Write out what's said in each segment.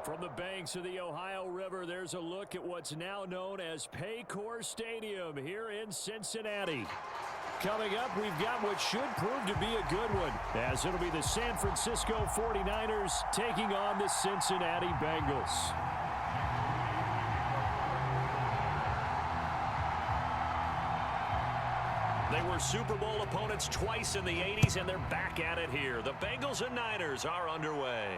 From the banks of the Ohio River, there's a look at what's now known as Paycor Stadium here in Cincinnati. Coming up, we've got what should prove to be a good one, as it'll be the San Francisco 49ers taking on the Cincinnati Bengals. They were Super Bowl opponents twice in the 80s, and they're back at it here. The Bengals and Niners are underway.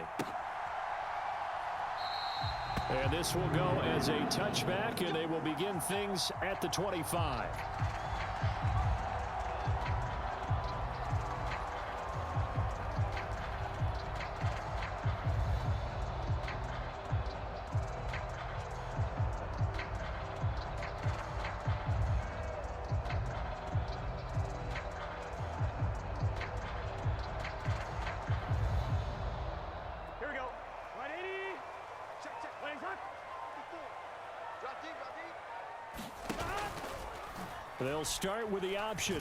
And this will go as a touchback, and they will begin things at the 25. They'll start with the option.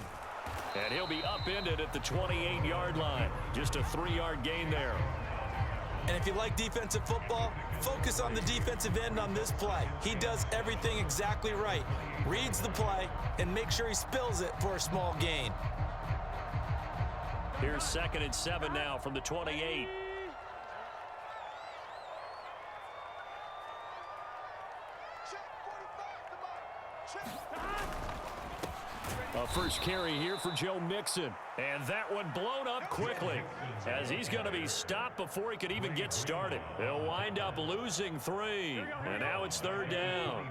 And he'll be upended at the 28-yard line. Just a 3-yard gain there. And if you like defensive football, focus on the defensive end on this play. He does everything exactly right. Reads the play and makes sure he spills it for a small gain. Here's 2nd and 7 now from the 28. A first carry here for Joe Mixon. And that one blown up quickly, as he's going to be stopped before he could even get started. He'll wind up losing 3. And now it's 3rd down.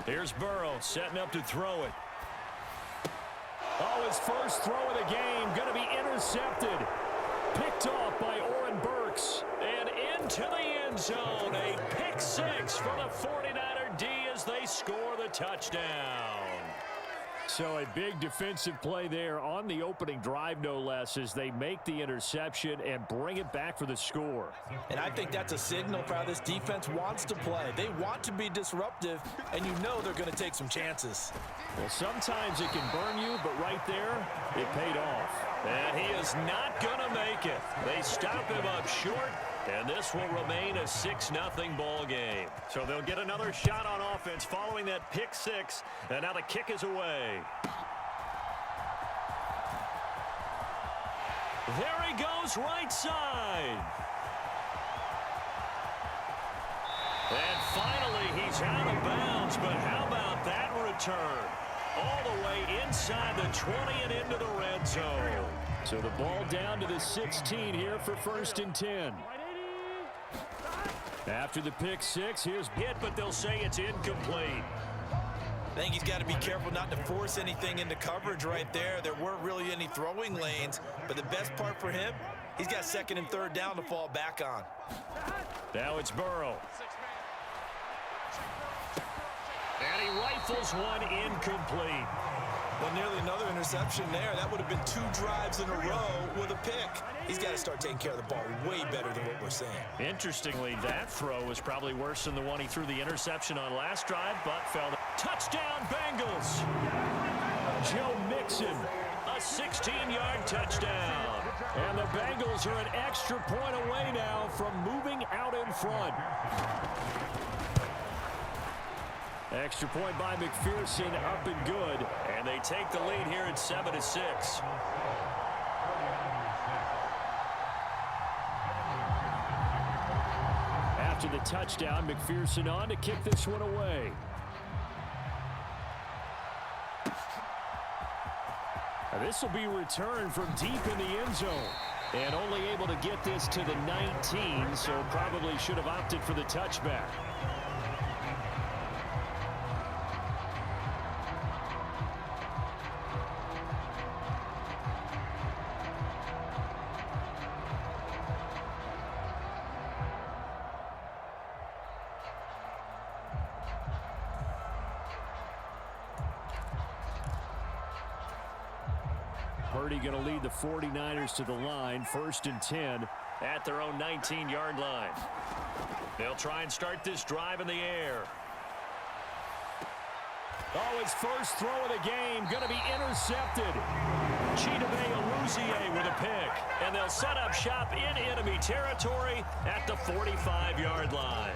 Here's Burrow setting up to throw it. Oh, his first throw of the game going to be intercepted. Picked off by Oren Burks. And into the end zone. A pick 6 for the 49er D as they score the touchdown. So a big defensive play there on the opening drive, no less, as they make the interception and bring it back for the score. And I think that's a signal for how this defense wants to play. They want to be disruptive, and you know they're going to take some chances. Well, sometimes it can burn you, but right there, it paid off. And he is not going to make it. They stop him up short, and this will remain a 6-0 ball game. So they'll get another shot on offense following that pick 6, and now the kick is away. There he goes, right side. And finally, he's out of bounds, but how about that return? All the way inside the 20 and into the red zone. So the ball down to the 16 here for 1st and 10. After the pick 6, here's hit, but they'll say it's incomplete. I think he's got to be careful not to force anything into coverage right there. There weren't really any throwing lanes, but the best part for him, he's got 2nd and 3rd down to fall back on. Now it's Burrow. And he rifles one incomplete. Well, nearly another interception there. That would have been 2 drives in a row with a pick. He's got to start taking care of the ball way better than what we're seeing. Interestingly, that throw was probably worse than the one he threw the interception on last drive, but fell. Touchdown, Bengals! Joe Mixon, a 16-yard touchdown. And the Bengals are an extra point away now from moving front. Extra point by McPherson, up and good. And they take the lead here at 7-6. After the touchdown, McPherson on to kick this one away. This will be returned from deep in the end zone. And only able to get this to the 19, so probably should have opted for the touchback. Purdy going to lead the 49ers to the line, 1st and 10 at their own 19-yard line. They'll try and start this drive in the air. Oh, his first throw of the game going to be intercepted. Chidobe with a pick. And they'll set up shop in enemy territory at the 45-yard line.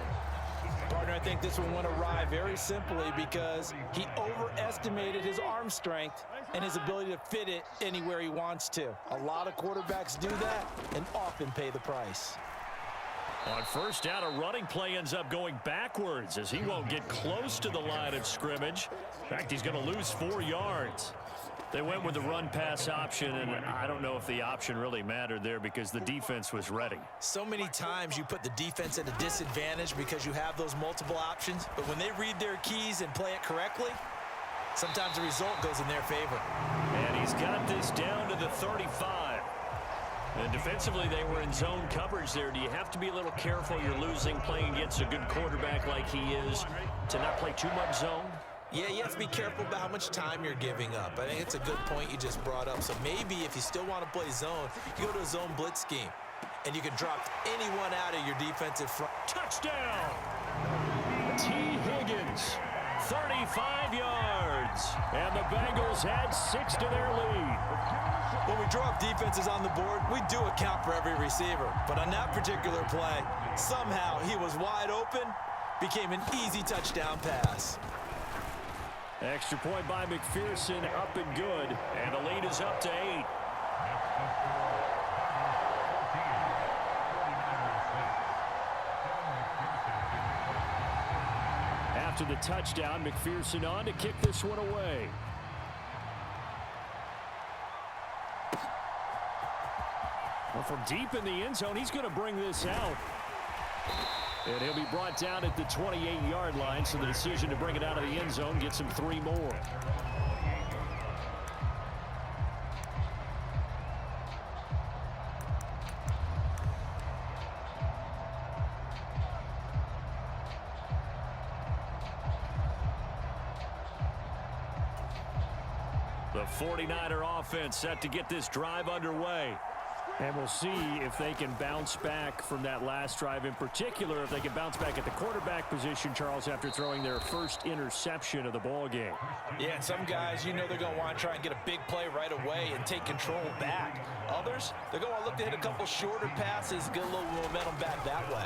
Partner, I think this one went awry very simply because he overestimated his arm strength and his ability to fit it anywhere he wants to. A lot of quarterbacks do that and often pay the price. On first down, a running play ends up going backwards as he won't get close to the line of scrimmage. In fact, he's going to lose 4 yards. They went with the run-pass option, and I don't know if the option really mattered there because the defense was ready. So many times you put the defense at a disadvantage because you have those multiple options, but when they read their keys and play it correctly, sometimes the result goes in their favor. And he's got this down to the 35. And defensively, they were in zone coverage there. Do you have to be a little careful? You're losing playing against a good quarterback like he is to not play too much zone? Yeah, you have to be careful about how much time you're giving up. I think it's a good point you just brought up. So maybe if you still want to play zone, you go to a zone blitz scheme, and you can drop anyone out of your defensive front. Touchdown! T. Higgins, 35 yards. And the Bengals add 6 to their lead. When we drop defenses on the board, we do account for every receiver. But on that particular play, somehow he was wide open, became an easy touchdown pass. Extra point by McPherson, up and good. And the lead is up to 8. After the touchdown, McPherson on to kick this one away. Well, from deep in the end zone, he's going to bring this out. And he'll be brought down at the 28-yard line, so the decision to bring it out of the end zone gets him 3 more. The 49er offense set to get this drive underway. And we'll see if they can bounce back from that last drive, in particular if they can bounce back at the quarterback position, Charles, after throwing their first interception of the ball game. Yeah, and some guys, you know they're going to want to try and get a big play right away and take control back. Others, they're going to want to look to hit a couple shorter passes, get a little momentum back that way.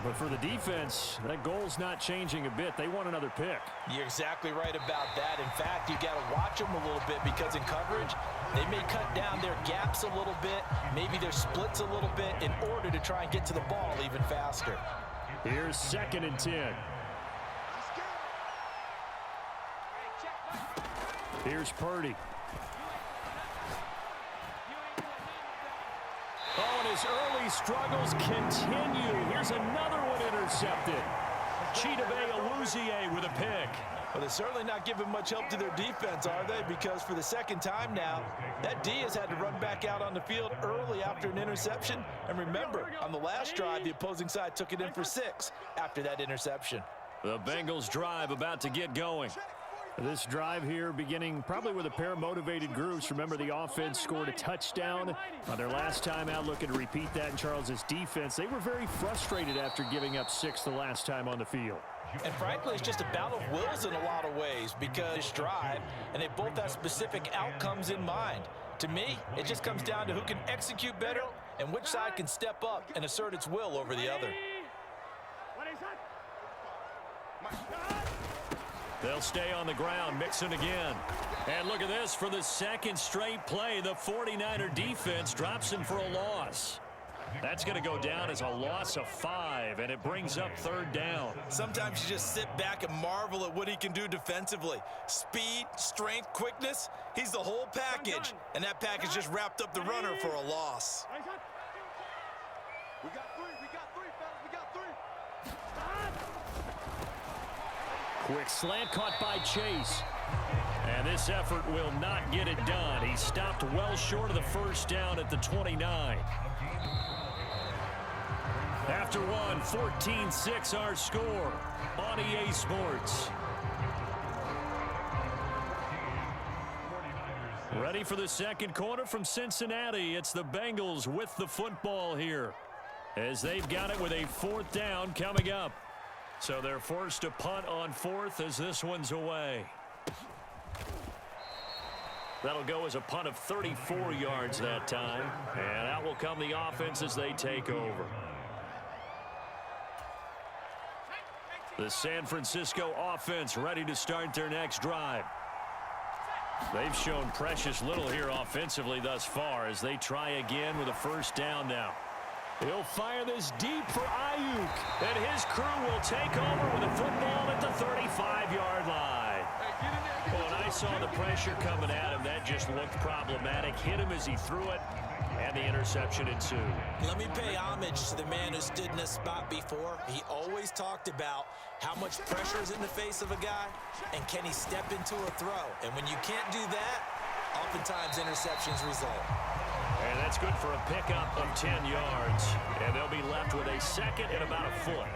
But for the defense, that goal's not changing a bit. They want another pick. You're exactly right about that. In fact, you got to watch them a little bit because in coverage, they may cut down their gaps a little bit, maybe their splits a little bit in order to try and get to the ball even faster. Here's 2nd and 10. Here's Purdy. Oh, and his early struggles continue. Here's another one intercepted. Chidobe with a pick. Well, they're certainly not giving much help to their defense, are they? Because for the second time now, that D has had to run back out on the field early after an interception. And remember, on the last drive, the opposing side took it in for 6 after that interception. The Bengals drive about to get going. This drive here beginning probably with a pair of motivated groups. Remember, the offense scored a touchdown on their last time out. Looking to repeat that in Charles's defense. They were very frustrated after giving up 6 the last time on the field. And frankly, it's just a battle of wills in a lot of ways because this drive, and they both have specific outcomes in mind. To me, it just comes down to who can execute better and which side can step up and assert its will over the other. They'll stay on the ground, Mixon again. And look at this, for the second straight play, the 49er defense drops him for a loss. That's going to go down as a loss of 5, and it brings up third down. Sometimes you just sit back and marvel at what he can do defensively. Speed, strength, quickness, he's the whole package. And that package just wrapped up the runner for a loss. We got three, fellas, we got three. Quick slant caught by Chase. And this effort will not get it done. He stopped well short of the first down at the 29. After one, 14-6 our score on EA Sports. Ready for the second quarter from Cincinnati. It's the Bengals with the football here, as they've got it with a fourth down coming up. So they're forced to punt on fourth as this one's away. That'll go as a punt of 34 yards that time. And out will come the offense as they take over. The San Francisco offense ready to start their next drive. They've shown precious little here offensively thus far as they try again with a first down now. He'll fire this deep for Ayuk, and his crew will take over with the football at the 35-yard line. When I saw the pressure coming at him, that just looked problematic. Hit him as he threw it, and the interception ensued. Let me pay homage to the man who stood in this spot before. He always talked about how much pressure is in the face of a guy, and can he step into a throw. And when you can't do that, oftentimes interceptions result. And that's good for a pickup of 10 yards. And they'll be left with a second and about a foot.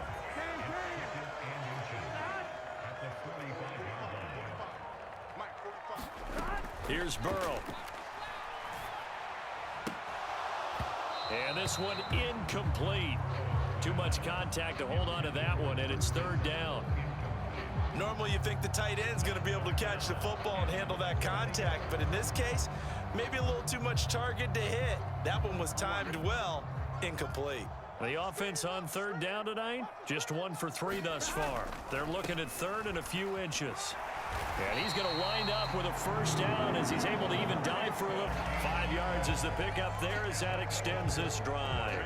Here's Burrow. And this one incomplete. Too much contact to hold on to that one, and it's third down. Normally you think the tight end's going to be able to catch the football and handle that contact, but in this case, maybe a little too much target to hit. That one was timed well, incomplete. The offense on third down tonight, just 1 for 3 thus far. They're looking at third and a few inches. And he's going to wind up with a first down as he's able to even dive for it. 5 yards is the pickup there as that extends this drive.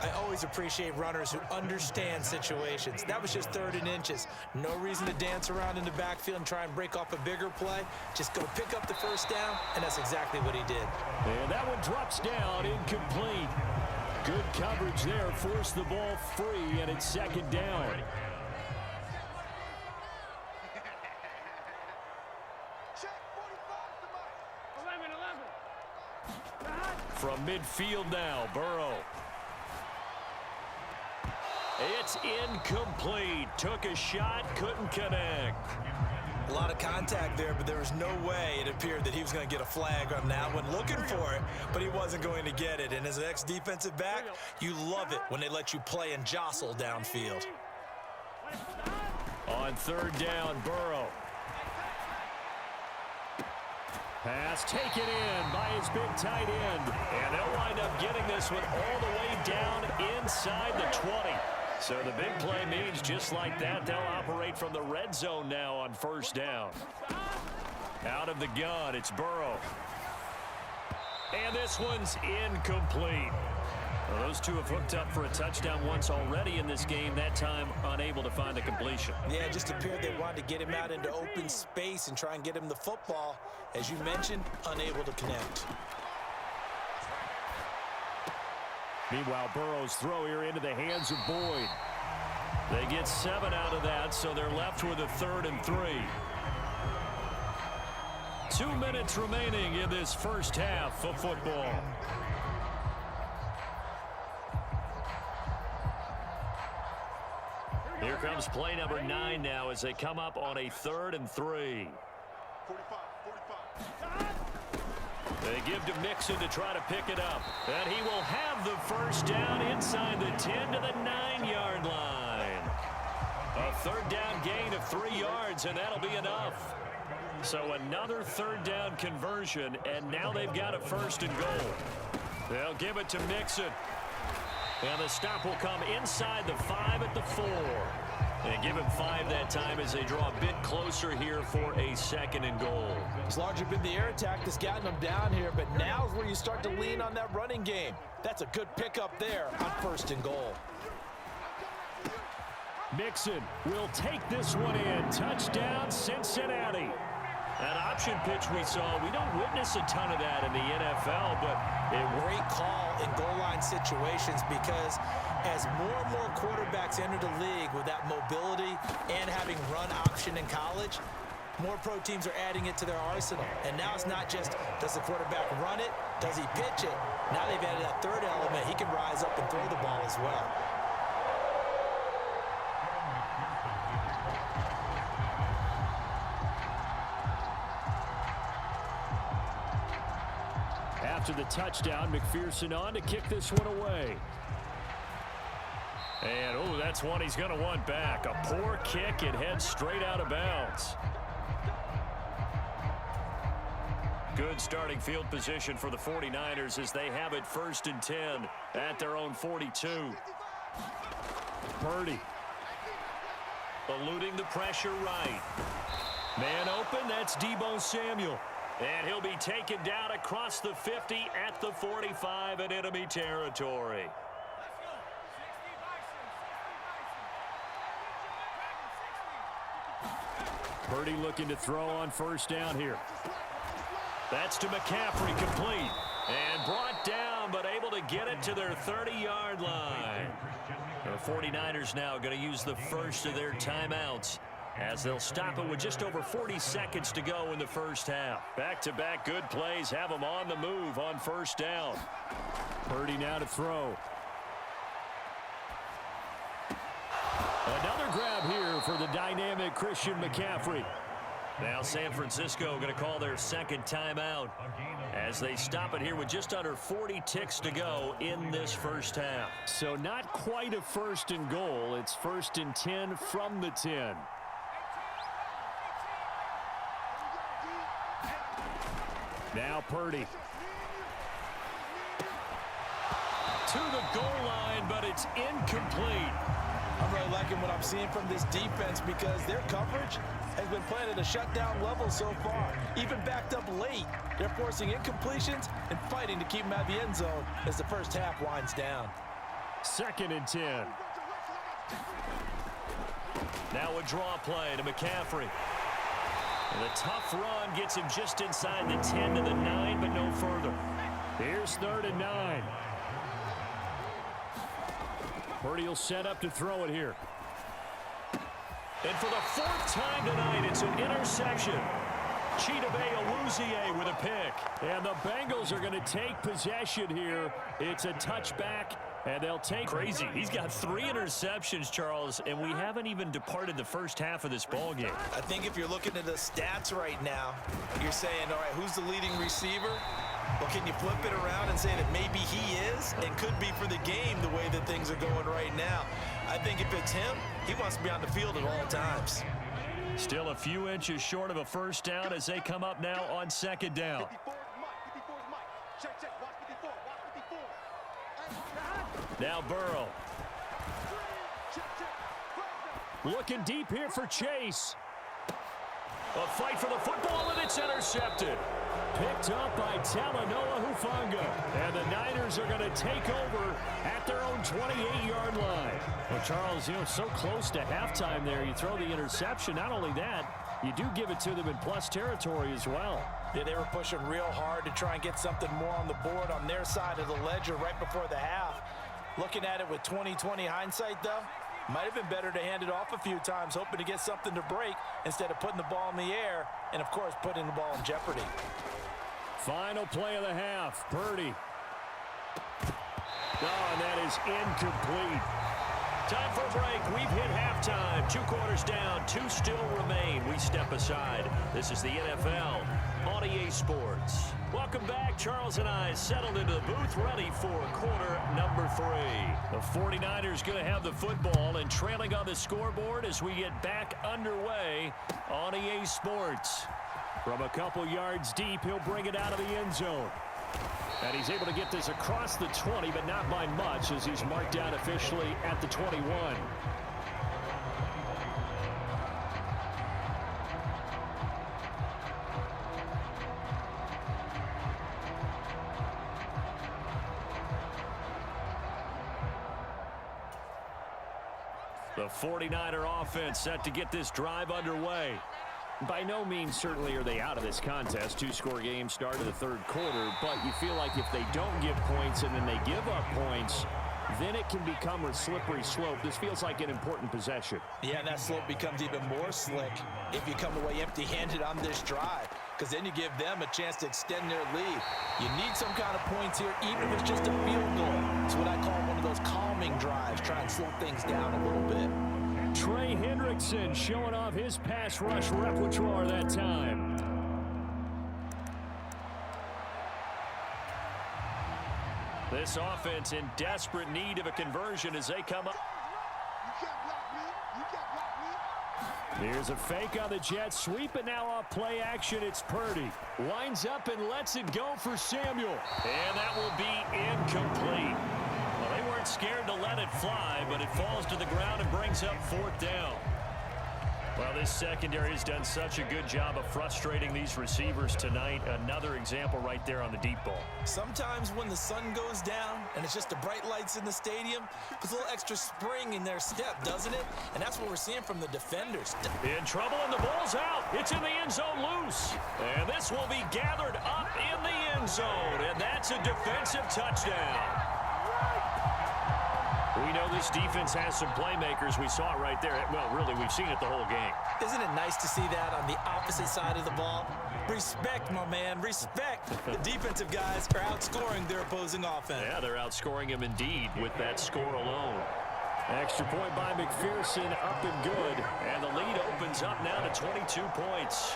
I always appreciate runners who understand situations. That was just third and inches. No reason to dance around in the backfield and try and break off a bigger play. Just go pick up the first down, and that's exactly what he did. And that one drops down, incomplete. Good coverage there, forced the ball free, and it's second down. From midfield now, Burrow. It's incomplete. Took a shot, couldn't connect. A lot of contact there, but there was no way it appeared that he was going to get a flag on that one. Looking for it, but he wasn't going to get it. And as an ex-defensive back, you love it when they let you play and jostle downfield. On third down, Burrow. Pass taken in by his big tight end. And they'll wind up getting this one all the way down inside the 20. So the big play means just like that, they'll operate from the red zone now on first down. Out of the gun, it's Burrow. And this one's incomplete. Well, those two have hooked up for a touchdown once already in this game, that time unable to find the completion. Yeah, it just appeared they wanted to get him out into open space and try and get him the football. As you mentioned, unable to connect. Meanwhile, Burrow's throw here into the hands of Boyd. They get 7 out of that, so they're left with a 3rd and 3. 2 minutes remaining in this first half of football. Here comes play number 9 now as they come up on a 3rd and 3. 45. They give to Mixon to try to pick it up. And he will have the first down inside the 10 to the 9-yard line. A third down gain of 3 yards, and that'll be enough. So another third down conversion, and now they've got a 1st and goal. They'll give it to Mixon. And the stop will come inside the 5 at the 4. And give him 5 that time as they draw a bit closer here for a 2nd and goal. It's largely been the air attack that's gotten them down here, but now is where you start to lean on that running game. That's a good pickup there on 1st and goal. Mixon will take this one in. Touchdown, Cincinnati. That option pitch we saw, we don't witness a ton of that in the NFL, but a great call in goal line situations because as more and more quarterbacks enter the league with that mobility and having run option in college, more pro teams are adding it to their arsenal. And now it's not just, does the quarterback run it? Does he pitch it? Now they've added that 3rd element. He can rise up and throw the ball as well. After the touchdown, McPherson on to kick this one away. And, oh, that's one he's going to want back. A poor kick. It heads straight out of bounds. Good starting field position for the 49ers as they have it 1st and 10 at their own 42. Purdy. Eluding the pressure right. Man open, that's Deebo Samuel. And he'll be taken down across the 50 at the 45 in enemy territory. Purdy looking to throw on 1st down here. That's to McCaffrey, complete. And brought down, but able to get it to their 30-yard line. The 49ers now going to use the first of their timeouts, as they'll stop it with just over 40 seconds to go in the 1st half. Back-to-back good plays have them on the move on 1st down. Purdy now to throw. Another grab here for the dynamic Christian McCaffrey. Now San Francisco going to call their 2nd timeout as they stop it here with just under 40 ticks to go in this 1st half. So not quite a 1st and goal. It's 1st and 10 from the 10. Now Purdy. To the goal line, but it's incomplete. I'm really liking what I'm seeing from this defense because their coverage has been playing at a shutdown level so far. Even backed up late, they're forcing incompletions and fighting to keep them out of the end zone as the 1st half winds down. 2nd and 10. Now a draw play to McCaffrey. And the tough run gets him just inside the 10 to the 9, but no further. Here's 3rd and 9. Purdy will set up to throw it here. And for the 4th time tonight, it's an interception. Chidobe Awuzie with a pick. And the Bengals are going to take possession here. It's a touchback, and they'll take crazy. He's got 3 interceptions, Charles, and we haven't even departed the 1st half of this ball game. I think if you're looking at the stats right now, you're saying, all right, who's the leading receiver? Well, can you flip it around and say that maybe he is and could be for the game the way that things are going right now? I think if it's him, he wants to be on the field at all times. Still a few inches short of a 1st down as they come up now on 2nd down. Now Burrow. Looking deep here for Chase. A fight for the football, and it's intercepted. Picked up by Talanoa Hufanga. And the Niners are going to take over at their own 28-yard line. Well, Charles, so close to halftime there. You throw the interception. Not only that, you do give it to them in plus territory as well. Yeah, they were pushing real hard to try and get something more on the board on their side of the ledger right before the half. Looking at it with 20/20 hindsight, though, might have been better to hand it off a few times, hoping to get something to break instead of putting the ball in the air and, of course, putting the ball in jeopardy. Final play of the half. Purdy. Oh, and that is incomplete. Time for a break. We've hit halftime. 2 quarters down. 2 still remain. We step aside. This is the NFL on EA Sports. Welcome back. Charles and I settled into the booth ready for quarter number 3. The 49ers going to have the football and trailing on the scoreboard as we get back underway on EA Sports. From a couple yards deep, he'll bring it out of the end zone. And he's able to get this across the 20, but not by much as he's marked down officially at the 21. The 49er offense set to get this drive underway. By no means certainly are they out of this contest. Two-score game start of the third quarter, but you feel like if they don't get points and then they give up points, then it can become a slippery slope. This feels like an important possession. Yeah, and that slope becomes even more slick if you come away empty-handed on this drive, because then you give them a chance to extend their lead. You need some kind of points here, even if it's just a field goal. It's what I call one of those calming drives, try and slow things down a little bit. Trey Hendrickson showing off his pass rush repertoire that time. This offense in desperate need of a conversion as they come up. You can't block me. You can't block me. Here's a fake on the jet sweep, and now off play action, it's Purdy. Lines up and lets it go for Samuel. And that will be incomplete. Well, they weren't scared to let it fly, but it falls to the ground and brings up fourth down. Well, this secondary has done such a good job of frustrating these receivers tonight. Another example right there on the deep ball. Sometimes when the sun goes down and it's just the bright lights in the stadium, puts a little extra spring in their step, doesn't it? And that's what we're seeing from the defenders. In trouble, and the ball's out. It's in the end zone loose. And this will be gathered up in the end zone. And that's a defensive touchdown. We know this defense has some playmakers. We saw it right there. Well, really, we've seen it the whole game. Isn't it nice to see that on the opposite side of the ball? Respect, my man, respect. The defensive guys are outscoring their opposing offense. Yeah, they're outscoring him indeed with that score alone. Extra point by McPherson, up and good. And the lead opens up now to 22 points.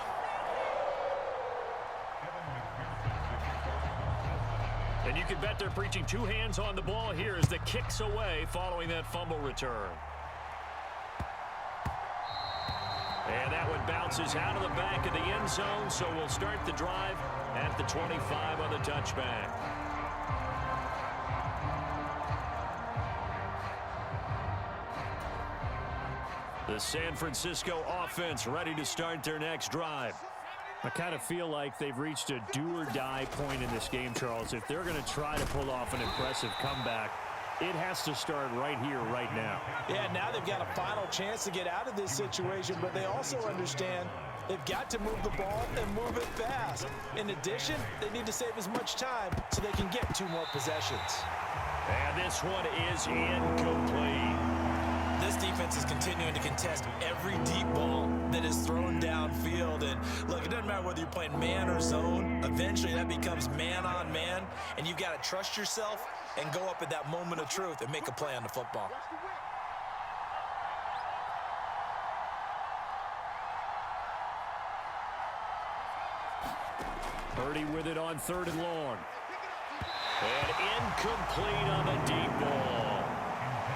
And you can bet they're preaching two hands on the ball here as the kick's away following that fumble return. And that one bounces out of the back of the end zone, so we'll start the drive at the 25 on the touchback. The San Francisco offense ready to start their next drive. I kind of feel like they've reached a do-or-die point in this game, Charles. If they're going to try to pull off an impressive comeback, it has to start right here, right now. Yeah, now they've got a final chance to get out of this situation, but they also understand they've got to move the ball and move it fast. In addition, they need to save as much time so they can get two more possessions. And this one is incomplete. This defense is continuing to contest every deep ball that is thrown downfield. And look, it doesn't matter whether you're playing man or zone. Eventually, that becomes man on man. And you've got to trust yourself and go up at that moment of truth and make a play on the football. Purdy with it on 3rd and long. And incomplete on the deep ball.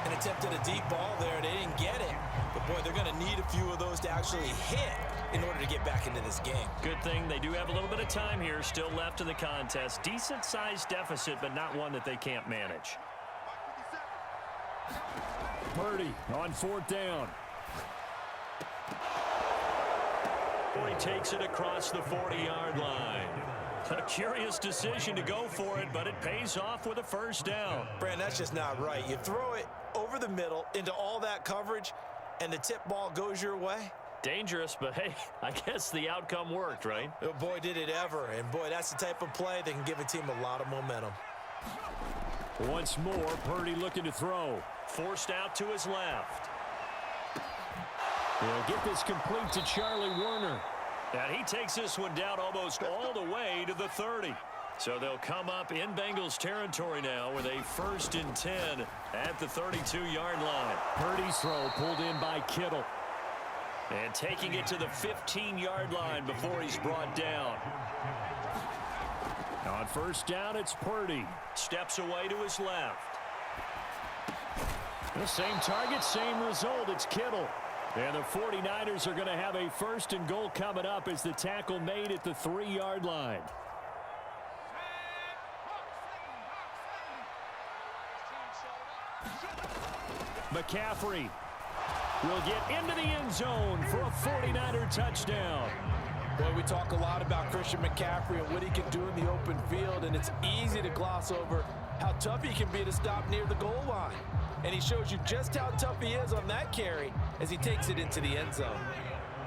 An attempt at a deep ball there, they didn't get it. But, boy, they're going to need a few of those to actually hit in order to get back into this game. Good thing they do have a little bit of time here still left in the contest. Decent-sized deficit, but not one that they can't manage. Purdy on 4th down. He takes it across the 40-yard line. A curious decision to go for it, but it pays off with a first down. Brand, that's just not right. You throw it over the middle into all that coverage, and the tip ball goes your way. Dangerous, but hey, I guess the outcome worked, right? Oh, boy, did it ever. And, boy, that's the type of play that can give a team a lot of momentum. Once more, Purdy looking to throw. Forced out to his left. He'll get this complete to Charlie Werner. And he takes this one down almost all the way to the 30. So they'll come up in Bengals territory now with a 1st and 10 at the 32-yard line. Purdy's throw pulled in by Kittle. And taking it to the 15-yard line before he's brought down. On 1st down, it's Purdy. Steps away to his left. The same target, same result. It's Kittle. And the 49ers are going to have a 1st and goal coming up as the tackle made at the 3-yard line. McCaffrey will get into the end zone for a 49er touchdown. Boy, we talk a lot about Christian McCaffrey and what he can do in the open field, and it's easy to gloss over how tough he can be to stop near the goal line. And he shows you just how tough he is on that carry as he takes it into the end zone.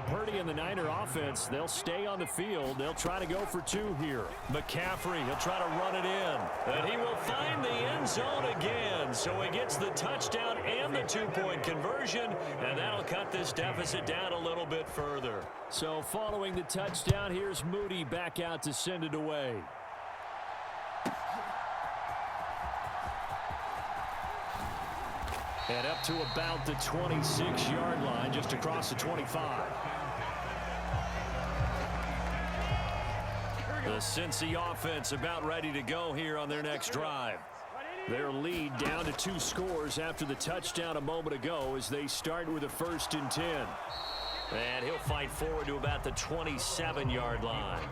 Purdy and the Niner offense, they'll stay on the field. They'll try to go for two here. McCaffrey, he'll try to run it in. And he will find the end zone again. So he gets the touchdown and the two-point conversion. And that'll cut this deficit down a little bit further. So following the touchdown, here's Moody back out to send it away. And up to about the 26-yard line, just across the 25. The Cincy offense about ready to go here on their next drive. Their lead down to 2 scores after the touchdown a moment ago as they start with a 1st and 10. And he'll fight forward to about the 27-yard line.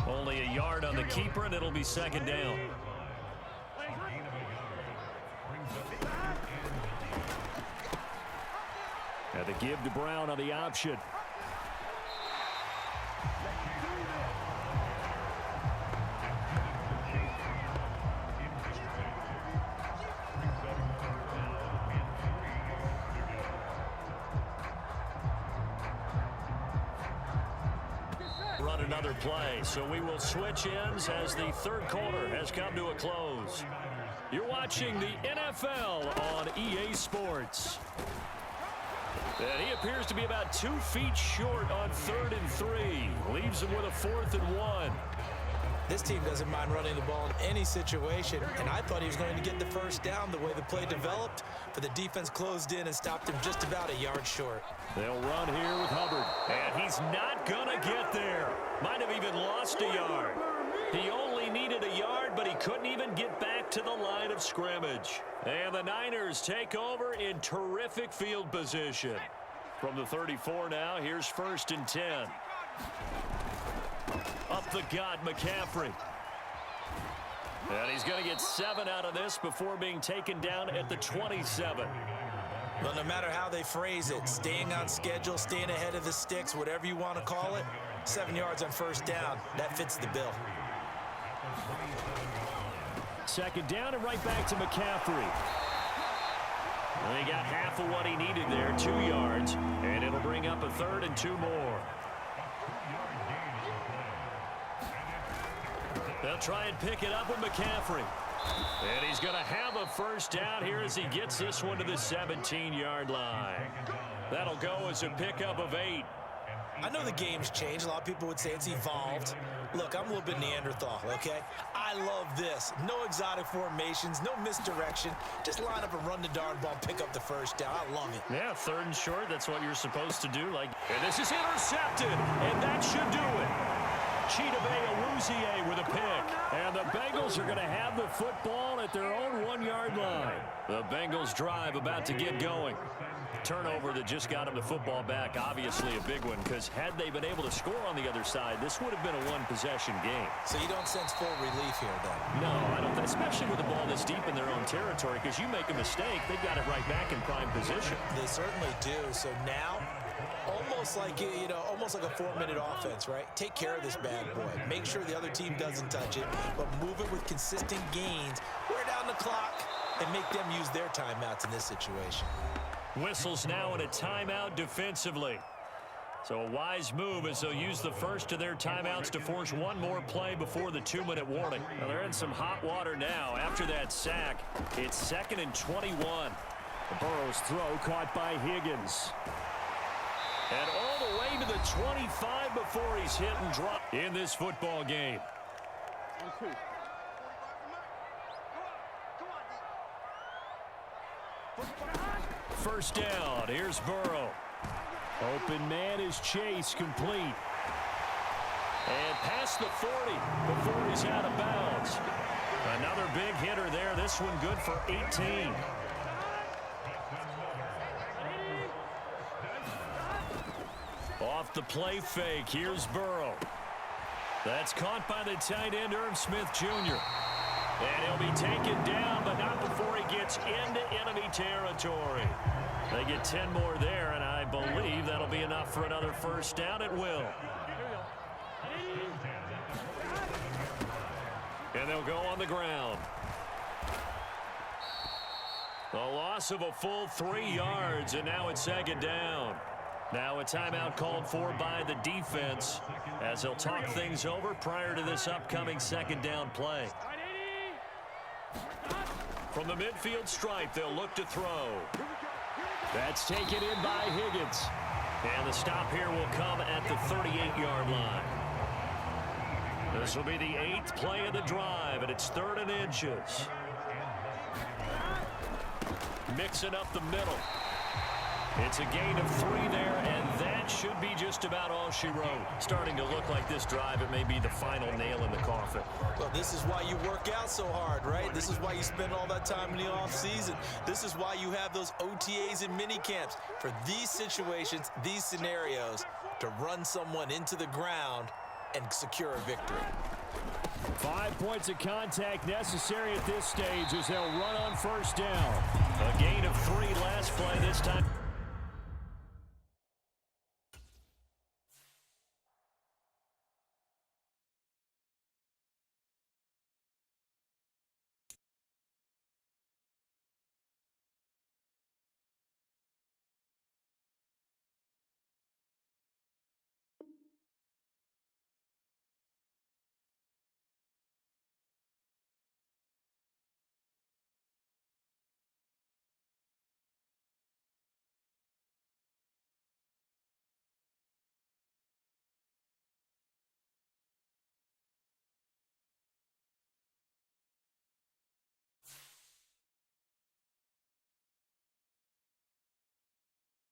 Only a yard on the keeper, and it'll be 2nd down. And the give to Brown on the option. Run another play, so we will switch ends as the 3rd quarter has come to a close. You're watching the NFL on EA Sports. And he appears to be about 2 feet short on 3rd and 3. Leaves him with a 4th and 1. This team doesn't mind running the ball in any situation, and I thought he was going to get the 1st down the way the play developed, but the defense closed in and stopped him just about a yard short. They'll run here with Hubbard. And he's not going to get there. Might have even lost a yard. He only needed a yard, but he couldn't even get back to the line of scrimmage. And the Niners take over in terrific field position. From the 34 now, here's 1st and 10. Up the gut, McCaffrey. And he's going to get 7 out of this before being taken down at the 27. Well, no matter how they phrase it, staying on schedule, staying ahead of the sticks, whatever you want to call it, 7 yards on 1st down, that fits the bill. 2nd down and right back to McCaffrey. And he got half of what he needed there, 2 yards, and it'll bring up a 3rd and 2 more. They'll try and pick it up with McCaffrey. And he's going to have a 1st down here as he gets this one to the 17-yard line. That'll go as a pickup of 8. I know the game's changed. A lot of people would say it's evolved. Look, I'm a little bit Neanderthal, okay? I love this. No exotic formations, no misdirection. Just line up and run the darn ball, pick up the 1st down. I love it. Yeah, 3rd and short, that's what you're supposed to do. And this is intercepted, and that should do it. Chidobe Awuzie with a pick. And the Bengals are going to have the football at their own 1-yard line. The Bengals drive about to get going. Turnover that just got them the football back, obviously a big one, because had they been able to score on the other side, this would have been a 1-possession game. So you don't sense full relief here, then? No, I don't, especially with the ball this deep in their own territory, because you make a mistake, they've got it right back in prime position. They certainly do. So now, almost like a 4-minute offense, right? Take care of this bad boy. Make sure the other team doesn't touch it, but move it with consistent gains. Wear down the clock and make them use their timeouts in this situation. Whistles now in a timeout defensively. So a wise move as they'll use the first of their timeouts to force one more play before the 2-minute warning. Now they're in some hot water now after that sack. It's 2nd and 21. Burrow's throw caught by Higgins. And all the way to the 25 before he's hit and dropped in this football game. First down, here's Burrow. Open man is Chase, complete. And past the 40 before he's out of bounds. Another big hitter there, this one good for 18. Off the play fake, here's Burrow. That's caught by the tight end, Irv Smith Jr. And he'll be taken down, but not before he gets into enemy territory. They get 10 more there, and I believe that'll be enough for another first down at will. And they'll go on the ground. A loss of a full 3 yards, and now it's second down. Now a timeout called for by the defense as they'll talk things over prior to this upcoming second down play. From the midfield stripe, they'll look to throw. That's taken in by Higgins. And the stop here will come at the 38-yard line. This will be the 8th play of the drive, and it's 3rd and inches. Mixing up the middle. It's a gain of 3 there, and that should be just about all she wrote. Starting to look like this drive, it may be the final nail in the coffin. Well, this is why you work out so hard, right? This is why you spend all that time in the offseason. This is why you have those OTAs and mini camps for these situations, these scenarios, to run someone into the ground and secure a victory. 5 points of contact necessary at this stage as they'll run on first down. A gain of 3 last play this time.